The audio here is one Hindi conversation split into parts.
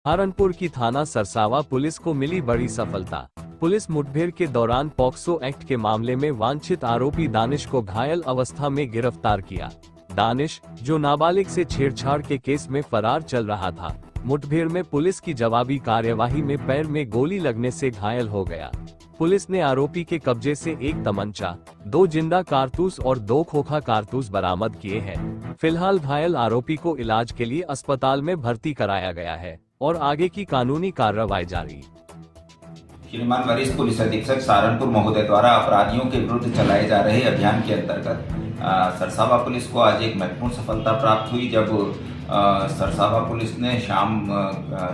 सहारनपुर की थाना सरसावा पुलिस को मिली बड़ी सफलता। पुलिस मुठभेड़ के दौरान पॉक्सो एक्ट के मामले में वांछित आरोपी दानिश को घायल अवस्था में गिरफ्तार किया। दानिश, जो नाबालिग से छेड़छाड़ के केस में फरार चल रहा था, मुठभेड़ में पुलिस की जवाबी कार्यवाही में पैर में गोली लगने से घायल हो गया। पुलिस ने आरोपी के कब्जे से एक तमंचा, 2 जिंदा कारतूस और 2 खोखा कारतूस बरामद किए हैं। फिलहाल घायल आरोपी को इलाज के लिए अस्पताल में भर्ती कराया गया है और आगे की कानूनी कार्रवाई जारी। श्रीमान वरिष्ठ पुलिस अधीक्षक सहारनपुर महोदय द्वारा अपराधियों के विरुद्ध चलाए जा रहे अभियान के अंतर्गत सरसावा पुलिस को आज एक महत्वपूर्ण सफलता प्राप्त हुई, जब सरसावा पुलिस ने शाम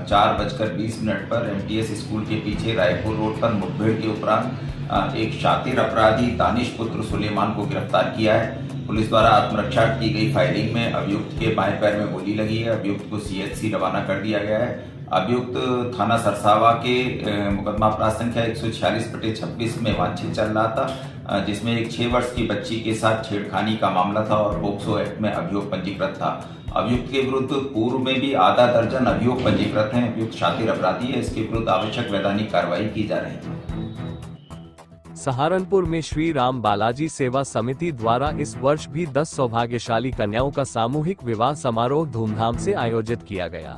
4:20 पर MTS स्कूल के पीछे रायपुर रोड पर मुठभेड़ के उपरांत एक शातिर अपराधी दानिश पुत्र सुलेमान को गिरफ्तार किया है। पुलिस द्वारा आत्मरक्षा की गई फायरिंग में अभियुक्त के बाएं पैर में गोली लगी है। अभियुक्त को CHC रवाना कर दिया गया है। अभियुक्त थाना सरसावा के मुकदमा अपराध संख्या 146/26 में वांछित चल रहा था, जिसमें एक 6 वर्ष की बच्ची के साथ छेड़खानी का मामला था और पॉक्सो एक्ट में अभियोग पंजीकृत था। अभियुक्त के विरुद्ध पूर्व में भी आधा दर्जन अभियोग पंजीकृत हैं। अभियुक्त शातिर अपराधी है, इसके विरुद्ध आवश्यक वैधानिक कार्रवाई की जा रही है। सहारनपुर में श्री राम बालाजी सेवा समिति द्वारा इस वर्ष भी 10 सौभाग्यशाली कन्याओं का सामूहिक विवाह समारोह धूमधाम से आयोजित किया गया।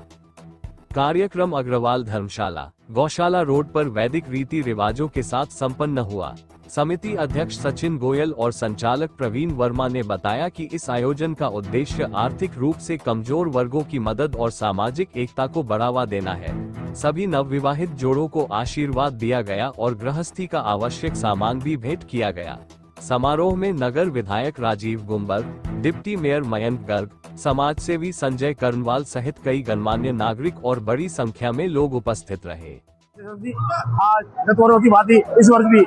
कार्यक्रम अग्रवाल धर्मशाला, गौशाला रोड पर वैदिक रीति रिवाजों के साथ संपन्न हुआ। समिति अध्यक्ष सचिन गोयल और संचालक प्रवीण वर्मा ने बताया कि इस आयोजन का उद्देश्य आर्थिक रूप से कमजोर वर्गों की मदद और सामाजिक एकता को बढ़ावा देना है। सभी नवविवाहित जोड़ों को आशीर्वाद दिया गया और गृहस्थी का आवश्यक सामान भी भेंट किया गया। समारोह में नगर विधायक राजीव गुंबर, डिप्टी मेयर मयंक गर्ग, समाज सेवी संजय कर्नवाल सहित कई गणमान्य नागरिक और बड़ी संख्या में लोग उपस्थित रहे। आज की बात ही इस वर्ष भी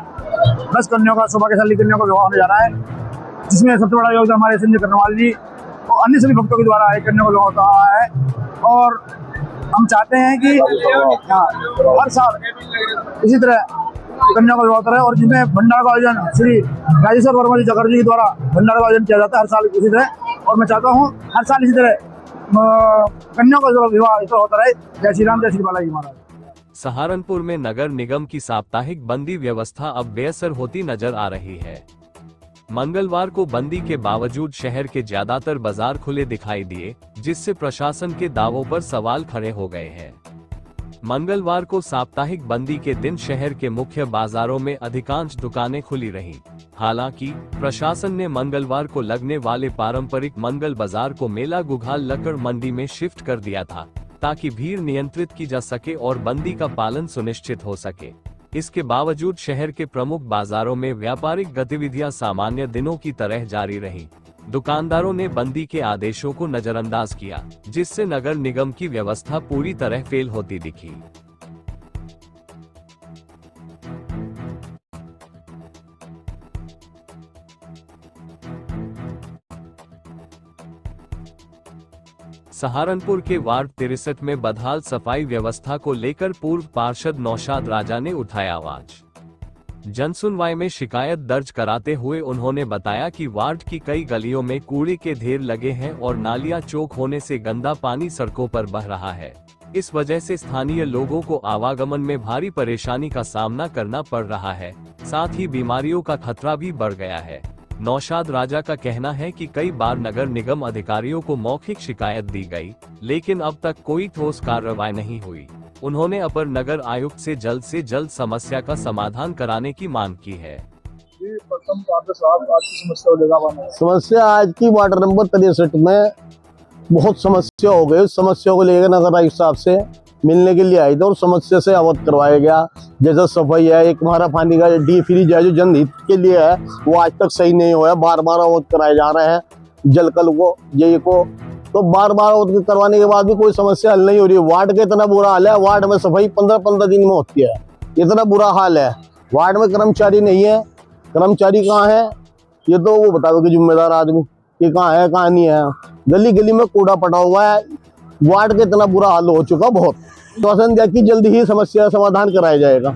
10 कन्याओं का सौभाग्यशाली कन्याओं का विवाह होने जा रहा है, जिसमें सबसे बड़ा योगदान हमारे संजय कर्नवाल जी और अन्य सभी भक्तों के द्वारा एक कन्या का विवाह होता है। और हम चाहते हैं कि हर साल इसी तरह कन्या का विवाह होता है, और जिसमें भंडारा का आयोजन श्री राजेश्वर वर्मा जी चक्रजी के द्वारा भंडारा का आयोजन किया जाता है हर साल इसी तरह। और मैं चाहता हूँ हर साल इसी तरह कन्याओं का विवाह इस तरह होता रहे। जय श्री राम, जय श्री बालाजी महाराज। सहारनपुर में नगर निगम की साप्ताहिक बंदी व्यवस्था अब बेअसर होती नजर आ रही है। मंगलवार को बंदी के बावजूद शहर के ज्यादातर बाजार खुले दिखाई दिए, जिससे प्रशासन के दावों पर सवाल खड़े हो गए हैं। मंगलवार को साप्ताहिक बंदी के दिन शहर के मुख्य बाजारों में अधिकांश दुकानें खुली रहीं। हालांकि प्रशासन ने मंगलवार को लगने वाले पारंपरिक मंगल बाजार को मेला गुघाल लक्कड़ मंडी में शिफ्ट कर दिया था, ताकि भीड़ नियंत्रित की जा सके और बंदी का पालन सुनिश्चित हो सके। इसके बावजूद शहर के प्रमुख बाजारों में व्यापारिक गतिविधियां सामान्य दिनों की तरह जारी रहीं। दुकानदारों ने बंदी के आदेशों को नजरअंदाज किया, जिससे नगर निगम की व्यवस्था पूरी तरह फेल होती दिखी। सहारनपुर के वार्ड 63 में बदहाल सफाई व्यवस्था को लेकर पूर्व पार्षद नौशाद राजा ने उठाया आवाज। जनसुनवाई में शिकायत दर्ज कराते हुए उन्होंने बताया कि वार्ड की कई गलियों में कूड़े के ढेर लगे हैं और नालियां चौक होने से गंदा पानी सड़कों पर बह रहा है। इस वजह से स्थानीय लोगों को आवागमन में भारी परेशानी का सामना करना पड़ रहा है, साथ ही बीमारियों का खतरा भी बढ़ गया है। नौशाद राजा का कहना है कि कई बार नगर निगम अधिकारियों को मौखिक शिकायत दी गई, लेकिन अब तक कोई ठोस कार्रवाई नहीं हुई। उन्होंने अपर नगर आयुक्त से जल्द समस्या का समाधान कराने की मांग की है। समस्या आज की वार्ड नंबर 63 में बहुत समस्या हो गई। समस्या को लेकर नगर आयुक्त साहब से मिलने के लिए आए थे और समस्या से अवगत करवाया गया। जैसा सफाई है, एक हमारा पानी का डी फ्रीज है जो जनहित के लिए है, वो आज तक सही नहीं हुआ है। बार बार अवगत कराए जा रहे हैं जलकल को, ये को, तो बार बार अवगत करवाने के बाद भी कोई समस्या हल नहीं हो रही है। वार्ड का इतना बुरा हाल है, वार्ड में सफाई 15-15 दिन में होती है, इतना बुरा हाल है। वार्ड में कर्मचारी नहीं है। कर्मचारी कहाँ है ये तो वो बताओ कि जिम्मेदार आदमी ये कहाँ है कहाँ नहीं है। गली गली में कूड़ा पड़ा हुआ है। वार्ड का इतना बुरा हाल हो चुका बहुत। तो दिया कि जल्दी ही समस्या समाधान कराया जाएगा।